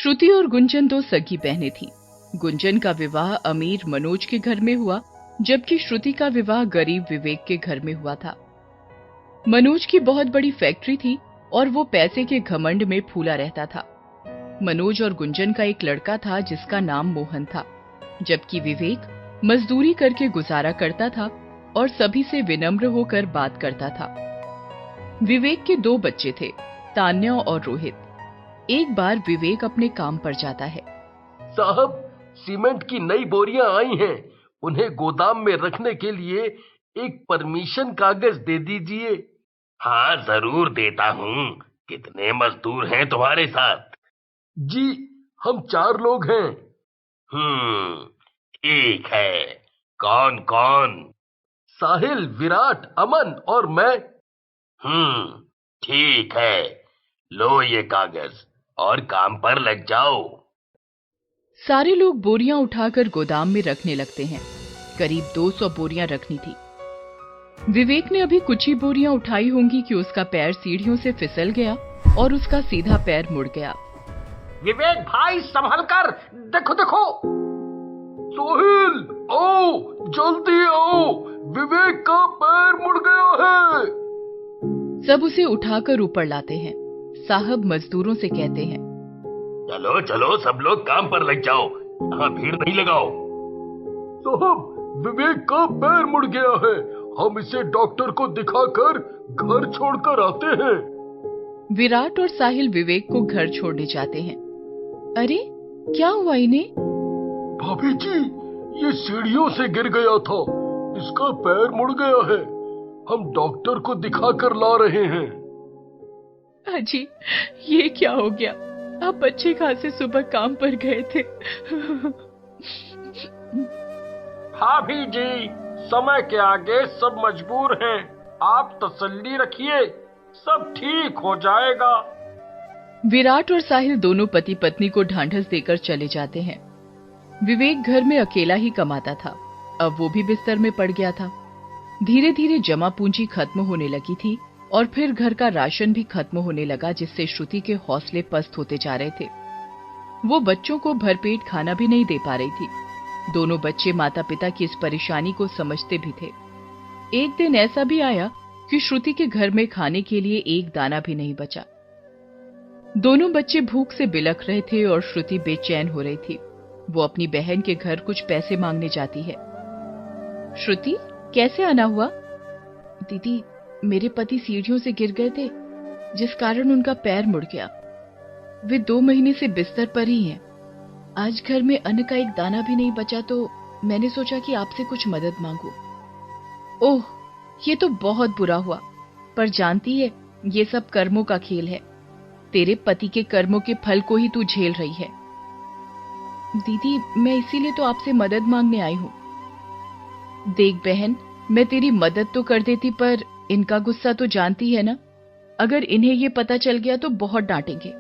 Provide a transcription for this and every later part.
श्रुति और गुंजन दो सगी बहनें थीं। गुंजन का विवाह अमीर मनोज के घर में हुआ, जबकि श्रुति का विवाह गरीब विवेक के घर में हुआ था। मनोज की बहुत बड़ी फैक्ट्री थी और वो पैसे के घमंड में फूला रहता था। मनोज और गुंजन का एक लड़का था जिसका नाम मोहन था, जबकि विवेक मजदूरी करके गुजारा करता था और सभी से विनम्र होकर बात करता था। विवेक के दो बच्चे थे, तान्या और रोहित। एक बार विवेक अपने काम पर जाता है। साहब, सीमेंट की नई बोरियां आई हैं, उन्हें गोदाम में रखने के लिए एक परमिशन कागज दे दीजिए। हाँ, जरूर देता हूँ। कितने मजदूर हैं तुम्हारे साथ? जी, हम 4 लोग हैं। ठीक है। कौन कौन? साहिल, विराट, अमन और मैं। ठीक है। लो ये कागज और काम पर लग जाओ। सारे लोग बोरियां उठाकर गोदाम में रखने लगते हैं। करीब 200 बोरियां रखनी थी। विवेक ने अभी कुछ ही बोरियां उठाई होंगी कि उसका पैर सीढ़ियों से फिसल गया और उसका सीधा पैर मुड़ गया। विवेक भाई, संभल कर, देखो देखो। सोहिल, आओ, जल्दी आओ, विवेक का पैर मुड़ गया है। सब उसे उठाकर ऊपर लाते हैं। साहब मजदूरों से कहते हैं, चलो चलो, सब लोग काम पर लग जाओ, यहाँ भीड़ नहीं लगाओ। साहब, विवेक का पैर मुड़ गया है, हम इसे डॉक्टर को दिखाकर घर छोड़कर आते हैं। विराट और साहिल विवेक को घर छोड़ने जाते हैं। अरे, क्या हुआ इन्हें? भाभी जी, ये सीढ़ियों से गिर गया था, इसका पैर मुड़ गया है, हम डॉक्टर को दिखाकर ला रहे हैं। अजी, ये क्या हो गया? आप बच्चे कहाँ से सुबह काम पर गए थे? भाभी जी, समय के आगे सब मजबूर हैं, आप तसल्ली रखिए, सब ठीक हो जाएगा। विराट और साहिल दोनों पति पत्नी को ढांढस देकर चले जाते हैं। विवेक घर में अकेला ही कमाता था, अब वो भी बिस्तर में पड़ गया था। धीरे धीरे जमा पूंजी खत्म होने लगी थी और फिर घर का राशन भी खत्म होने लगा, जिससे श्रुति के हौसले पस्त होते जा रहे थे। वो बच्चों को भरपेट खाना भी नहीं दे पा रही थी। दोनों बच्चे माता पिता की इस परेशानी को समझते भी थे। एक दिन ऐसा भी आया कि श्रुति के घर में खाने के लिए एक दाना भी नहीं बचा। दोनों बच्चे भूख से बिलख रहे थे और श्रुति बेचैन हो रही थी। वो अपनी बहन के घर कुछ पैसे मांगने जाती है। श्रुति, कैसे आना हुआ? दीदी, मेरे पति सीढ़ियों से गिर गए थे, जिस कारण उनका पैर मुड़ गया। वे 2 महीने से बिस्तर पर ही हैं। आज घर में अन्न का एक दाना भी नहीं बचा, तो मैंने सोचा कि आपसे कुछ मदद मांगू। ओह, ये तो बहुत बुरा हुआ, पर जानती है, ये सब कर्मों का खेल है। तेरे पति के कर्मों के फल को ही तू झेल रही है। दीदी, मैं इसीलिए तो आपसे मदद मांगने आई हूँ। देख बहन, मैं तेरी मदद तो कर देती, पर इनका गुस्सा तो जानती है ना। अगर इन्हें ये पता चल गया तो बहुत डांटेंगे।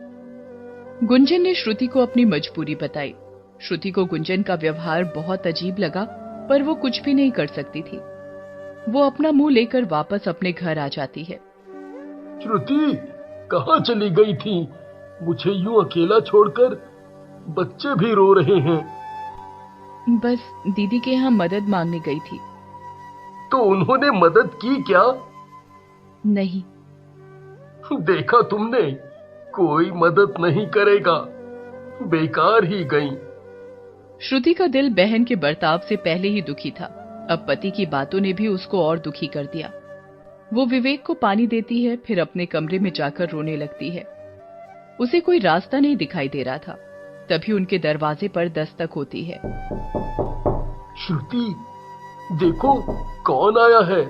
गुंजन ने श्रुति को अपनी मजबूरी बताई। श्रुति को गुंजन का व्यवहार बहुत अजीब लगा, पर वो कुछ भी नहीं कर सकती थी। वो अपना मुंह लेकर वापस अपने घर आ जाती है। श्रुति, कहाँ चली गई थी? मुझे यूं अकेला छोड़कर? बच्चे भी रो रहे हैं। बस दीदी के यहाँ मदद मांगने गई थी। तो उन्होंने मदद की क्या? नहीं। देखा तुमने, कोई मदद नहीं करेगा, बेकार ही गई। श्रुति का दिल बहन के बर्ताव से पहले ही दुखी था, अब पति की बातों ने भी उसको और दुखी कर दिया। वो विवेक को पानी देती है, फिर अपने कमरे में जाकर रोने लगती है। उसे कोई रास्ता नहीं दिखाई दे रहा था। तभी उनके दरवाजे पर दस्तक होती है। श्रुति, देखो कौन आया है।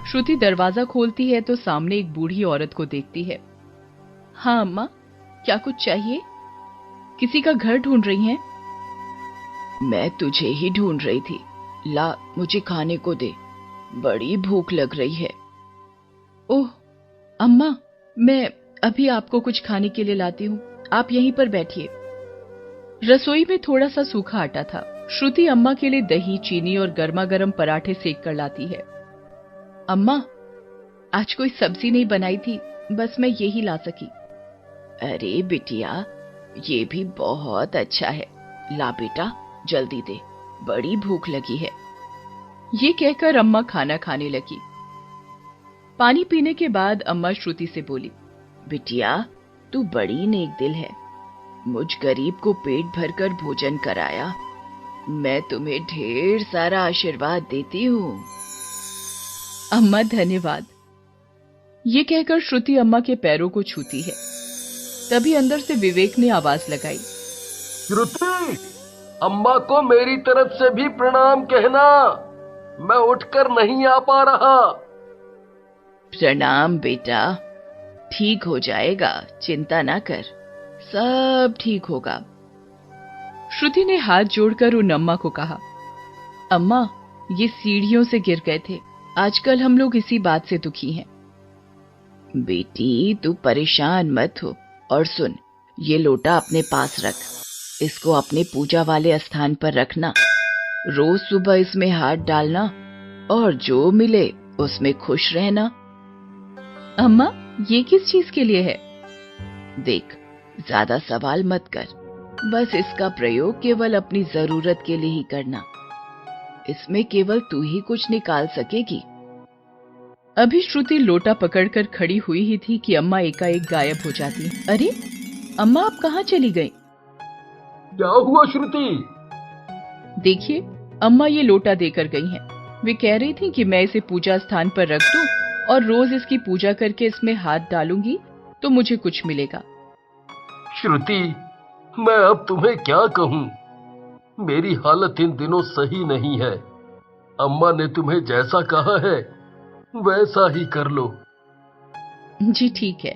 श्रुति दरवाजा खोलती है तो सामने एक बूढ़ी औरत को देखती है। हाँ अम्मा, क्या कुछ चाहिए? किसी का घर ढूंढ रही हैं? मैं तुझे ही ढूंढ रही थी। ला, मुझे खाने को दे, बड़ी भूख लग रही है। ओह अम्मा, मैं अभी आपको कुछ खाने के लिए लाती हूँ, आप यहीं पर बैठिए। रसोई में थोड़ा सा सूखा आटा था। श्रुति अम्मा के लिए दही, चीनी और गर्मा गर्म पराठे सेक कर लाती है। अम्मा, आज कोई सब्जी नहीं बनाई थी, बस मैं यही ला सकी। अरे बिटिया, ये भी बहुत अच्छा है। ला बेटा, जल्दी दे, बड़ी भूख लगी है। ये कहकर अम्मा खाना खाने लगी। पानी पीने के बाद अम्मा श्रुति से बोली, बिटिया, तू बड़ी नेक दिल है। मुझ गरीब को पेट भरकर भोजन कराया। मैं तुम्हें ढेर सारा आशीर्वाद देती हूँ। अम्मा धन्यवाद। ये कहकर श्रुति अम्मा के पैरों को छूती है। तभी अंदर से विवेक ने आवाज लगाई, श्रुति, अम्मा को मेरी तरफ से भी प्रणाम कहना। मैं उठकर नहीं आ पा रहा। प्रणाम बेटा, ठीक हो जाएगा, चिंता ना कर, सब ठीक होगा। श्रुति ने हाथ जोड़कर उन अम्मा को कहा, अम्मा, ये सीढ़ियों से गिर गए थे। आजकल हम लोग इसी बात से दुखी हैं। बेटी, तू परेशान मत हो। और सुन, ये लोटा अपने पास रख। इसको अपने पूजा वाले स्थान पर रखना। रोज सुबह इसमें हाथ डालना और जो मिले उसमें खुश रहना। अम्मा, ये किस चीज के लिए है? देख, ज्यादा सवाल मत कर। बस इसका प्रयोग केवल अपनी जरूरत के लिए ही करना। इसमें केवल तू ही कुछ निकाल सकेगी। अभी श्रुति लोटा पकड़कर खड़ी हुई ही थी कि अम्मा एकाएक गायब हो जाती। अरे अम्मा, आप कहाँ चली गई? क्या हुआ श्रुति? देखिए, अम्मा ये लोटा देकर गई हैं। वे कह रही थी कि मैं इसे पूजा स्थान पर रख दूं और रोज इसकी पूजा करके इसमें हाथ डालूंगी तो मुझे कुछ मिलेगा। श्रुति, मैं अब तुम्हें क्या कहूँ? मेरी हालत इन दिनों सही नहीं है। अम्मा ने तुम्हें जैसा कहा है वैसा ही कर लो। जी ठीक है।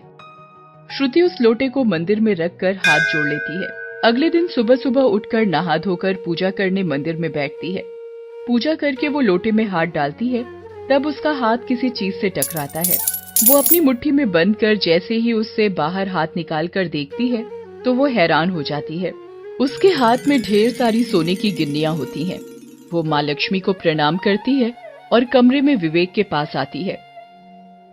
श्रुति उस लोटे को मंदिर में रखकर हाथ जोड़ लेती है। अगले दिन सुबह सुबह उठकर नहा धोकर पूजा करने मंदिर में बैठती है। पूजा करके वो लोटे में हाथ डालती है, तब उसका हाथ किसी चीज से टकराता है। वो अपनी मुट्ठी में बंद कर जैसे ही उससे बाहर हाथ निकाल कर देखती है तो वो हैरान हो जाती है। उसके हाथ में ढेर सारी सोने की गिन्नियां होती हैं। वो माँ लक्ष्मी को प्रणाम करती है और कमरे में विवेक के पास आती है।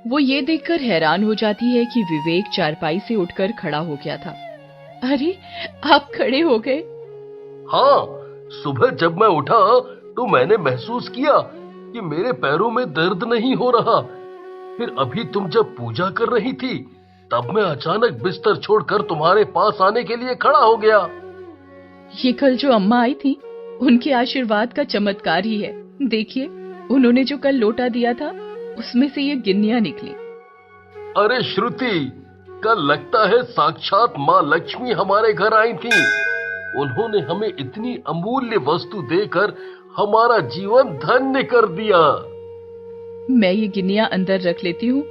वो ये देखकर हैरान हो जाती है कि विवेक चारपाई से उठकर खड़ा हो गया था। अरे, आप खड़े हो गए? हाँ, सुबह जब मैं उठा तो मैंने महसूस किया कि मेरे पैरों में दर्द नहीं हो रहा। फिर अभी तुम जब पूजा कर रही थी तब मैं अचानक बिस्तर छोड़कर तुम्हारे पास आने के लिए खड़ा हो गया। ये कल जो अम्मा आई थी, उनके आशीर्वाद का चमत्कार ही है। देखिए, उन्होंने जो कल लोटा दिया था उसमें से ये गिन्नियां निकली। अरे श्रुति, कल लगता है साक्षात माँ लक्ष्मी हमारे घर आई थी। उन्होंने हमें इतनी अमूल्य वस्तु देकर हमारा जीवन धन्य कर दिया। मैं ये गिन्नियां अंदर रख लेती हूँ।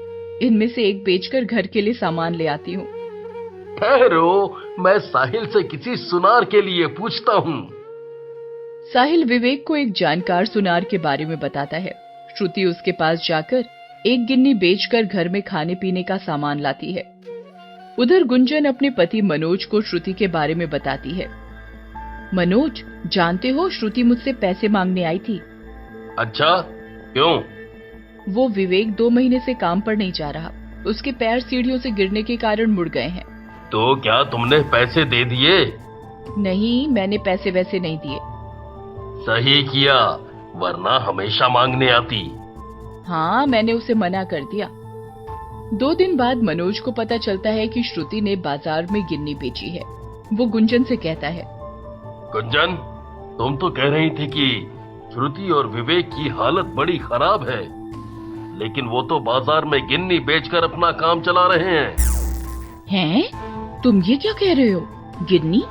इनमें से एक बेचकर घर के लिए सामान ले आती हूँ। ठहरो, मैं साहिल से किसी सुनार के लिए पूछता हूँ। साहिल विवेक को एक जानकार सुनार के बारे में बताता है। श्रुति उसके पास जाकर एक गिन्नी बेचकर घर में खाने पीने का सामान लाती है। उधर गुंजन अपने पति मनोज को श्रुति के बारे में बताती है। मनोज, जानते हो, श्रुति मुझसे पैसे मांगने आई थी। अच्छा, क्यों? वो विवेक 2 महीने से काम पर नहीं जा रहा। उसके पैर सीढ़ियों से गिरने के कारण मुड़ गए हैं। तो क्या तुमने पैसे दे दिए? नहीं, मैंने पैसे वैसे नहीं दिए। सही किया, वरना हमेशा मांगने आती। हाँ, मैंने उसे मना कर दिया। 2 दिन बाद मनोज को पता चलता है कि श्रुति ने बाजार में गिन्नी बेची है। वो गुंजन से कहता है, गुंजन, तुम तो कह रही थी कि श्रुति और विवेक की हालत बड़ी खराब है, लेकिन वो तो बाजार में गिन्नी बेचकर अपना काम चला रहे हैं। हैं? तुम ये क्या कह रहे हो? गिन्नी?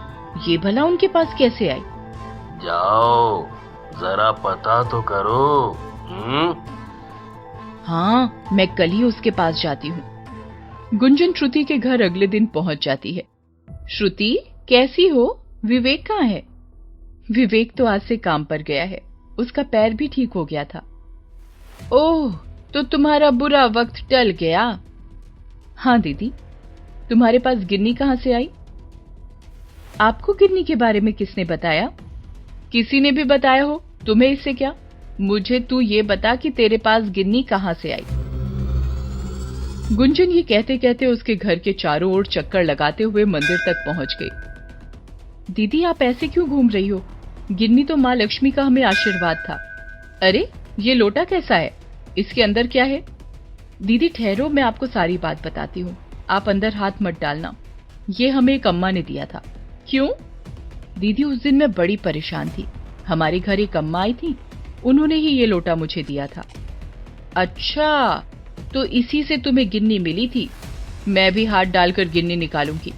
ये भला उनके पास कैसे आई? जाओ, जरा पता तो करो। हाँ, मैं कल ही उसके पास जाती हूँ। गुंजन श्रुति के घर अगले दिन पहुंच जाती है। श्रुति, कैसी हो? विवेक कहाँ है? विवेक तो आज से काम पर गया है। उसका पैर भी ठीक हो गया था। ओह, तो तुम्हारा बुरा वक्त टल गया। हाँ दीदी, तुम्हारे पास गिन्नी कहाँ से आई? आपको गिन्नी के बारे में किसने बताया? किसी ने भी बताया हो, तुम्हें इससे क्या? मुझे तू ये बता कि तेरे पास गिन्नी कहाँ से आई। गुंजन ये कहते कहते उसके घर के चारों ओर चक्कर लगाते हुए मंदिर तक पहुंच गई। दीदी आप ऐसे क्यों घूम रही हो? गिन्नी तो माँ लक्ष्मी का हमें आशीर्वाद था। अरे ये लोटा कैसा है? इसके अंदर क्या है? दीदी ठहरो, मैं आपको सारी बात बताती हूँ। आप अंदर हाथ मत डालना। ये हमें एक अम्मा ने दिया था। क्यों? दीदी उस दिन मैं बड़ी परेशान थी। हमारे घर एक अम्मा आई थी, उन्होंने ही ये लोटा मुझे दिया था। अच्छा, तो इसी से तुम्हें गिन्नी मिली थी। मैं भी हाथ डालकर गिन्नी निकालूंगी।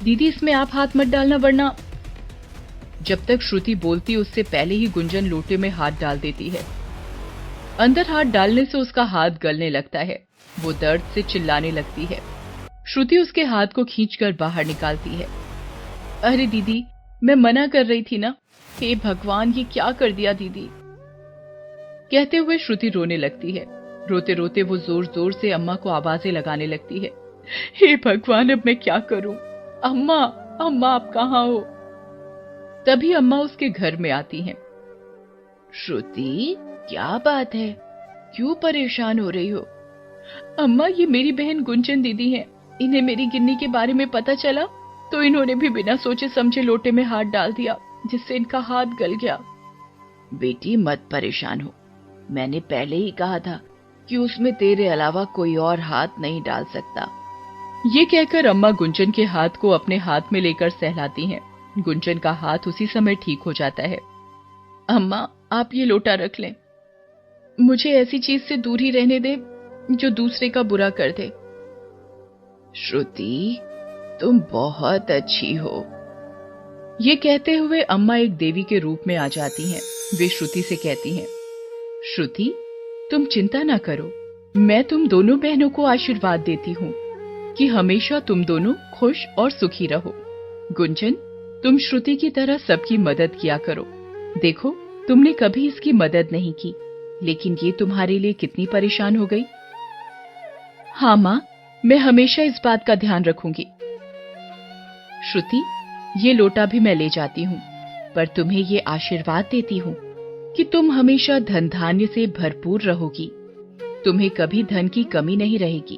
दीदी इसमें आप हाथ मत डालना, वरना। जब तक श्रुति बोलती उससे पहले ही गुंजन लोटे में हाथ डाल देती है। अंदर हाथ डालने से उसका हाथ गलने लगता है। वो दर्द से चिल्लाने लगती है। श्रुति उसके हाथ को खींचकर बाहर निकालती है। अरे दीदी, मैं मना कर रही थी ना। हे भगवान, ये क्या कर दिया दीदी? कहते हुए श्रुति रोने लगती है। रोते रोते वो जोर जोर से अम्मा को आवाजें लगाने लगती है। हे भगवान, अब मैं क्या करूं? अम्मा, अम्मा आप कहाँ हो? तभी अम्मा उसके घर में आती हैं। श्रुति, क्या बात है? क्यों परेशान हो रही हो? अम्मा, ये मेरी बहन गुंजन दीदी हैं। इन्हें मेरी गिन्नी के बारे में पता चला तो इन्होंने भी बिना सोचे समझे लोटे में हाथ डाल दिया, जिससे इनका हाथ गल गया। बेटी मत परेशान हो, मैंने पहले ही कहा था कि उसमें तेरे अलावा कोई और हाथ नहीं डाल सकता। ये कहकर अम्मा गुंजन के हाथ को अपने हाथ में लेकर सहलाती हैं। गुंजन का हाथ उसी समय ठीक हो जाता है। अम्मा, आप ये लोटा रख लें। मुझे ऐसी चीज से दूर ही रहने दे जो दूसरे का बुरा कर दे। श्रुति, तुम बहुत अच्छी हो। ये कहते हुए अम्मा एक देवी के रूप में आ जाती हैं। वे श्रुति से कहती हैं, श्रुति, तुम चिंता ना करो। मैं तुम दोनों बहनों को आशीर्वाद देती हूँ कि हमेशा तुम दोनों खुश और सुखी रहो। गुंजन, तुम श्रुति की तरह सबकी मदद किया करो। देखो, तुमने कभी इसकी मदद नहीं की, लेकिन ये तुम्हारे लिए कितनी परेशान हो गई। हाँ माँ, मैं हमेशा इस बात का ध्यान रखूंगी। श्रुति, ये लोटा भी मैं ले जाती हूँ, पर तुम्हें ये आशीर्वाद देती हूँ कि तुम हमेशा धन धान्य से भरपूर रहोगी। तुम्हें कभी धन की कमी नहीं रहेगी।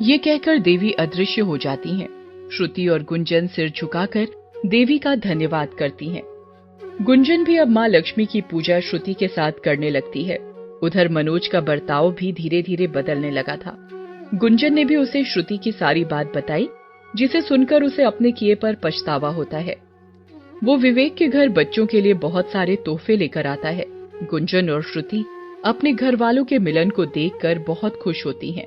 ये कहकर देवी अदृश्य हो जाती हैं। श्रुति और गुंजन सिर झुकाकर देवी का धन्यवाद करती हैं। गुंजन भी अब माँ लक्ष्मी की पूजा श्रुति के साथ करने लगती है। उधर मनोज का बर्ताव भी धीरे धीरे बदलने लगा था। गुंजन ने भी उसे श्रुति की सारी बात बताई, जिसे सुनकर उसे अपने किए पर पछतावा होता है। वो विवेक के घर बच्चों के लिए बहुत सारे तोहफे लेकर आता है। गुंजन और श्रुति अपने घर वालों के मिलन को देखकर बहुत खुश होती हैं।